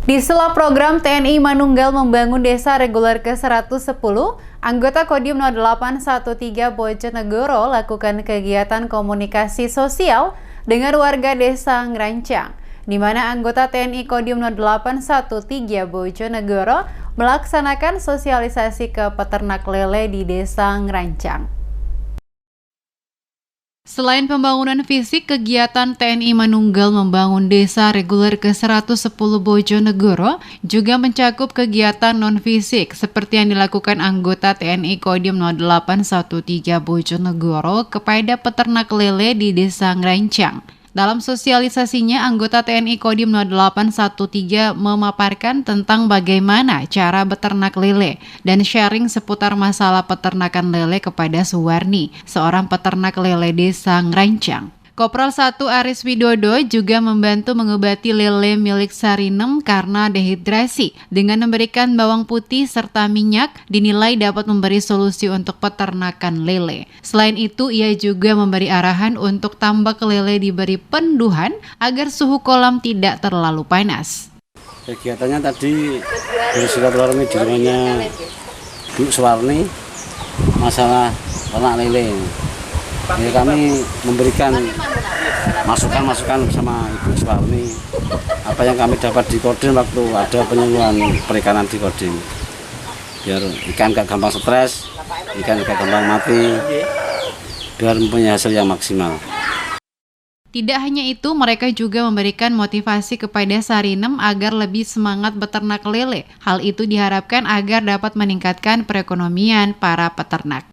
Di sela program TNI Manunggal membangun desa reguler ke-110, anggota Kodim 0813 Bojonegoro lakukan kegiatan komunikasi sosial dengan warga desa Ngerancang, di mana anggota TNI Kodim 0813 Bojonegoro melaksanakan sosialisasi ke peternak lele di desa Ngerancang. Selain pembangunan fisik, kegiatan TNI Manunggal membangun desa reguler ke-110 Bojonegoro juga mencakup kegiatan non-fisik seperti yang dilakukan anggota TNI Kodim 0813 Bojonegoro kepada peternak lele di desa Ngerancang. Dalam sosialisasinya, anggota TNI Kodim 0813 memaparkan tentang bagaimana cara beternak lele dan sharing seputar masalah peternakan lele kepada Suwarni, seorang peternak lele desa Ngerancang. Kopral 1 Aris Widodo juga membantu mengobati lele milik Sarinem karena dehidrasi dengan memberikan bawang putih serta minyak, dinilai dapat memberi solusi untuk peternakan lele. Selain itu, ia juga memberi arahan untuk tambak lele diberi penduhan agar suhu kolam tidak terlalu panas. Kegiatannya tadi bersilaturahmi di rumahnya Bu Suwarni masalah ternak lele. Ya, kami memberikan masukan sama Ibu Suwarni apa yang kami dapat di Kodim waktu ada penyuluhan perikanan di Kodim, biar ikan gak gampang stres, ikan gak gampang mati, biar mempunyai hasil yang maksimal. Tidak hanya itu, mereka juga memberikan motivasi kepada Sarinem agar lebih semangat beternak lele. Hal itu diharapkan agar dapat meningkatkan perekonomian para peternak.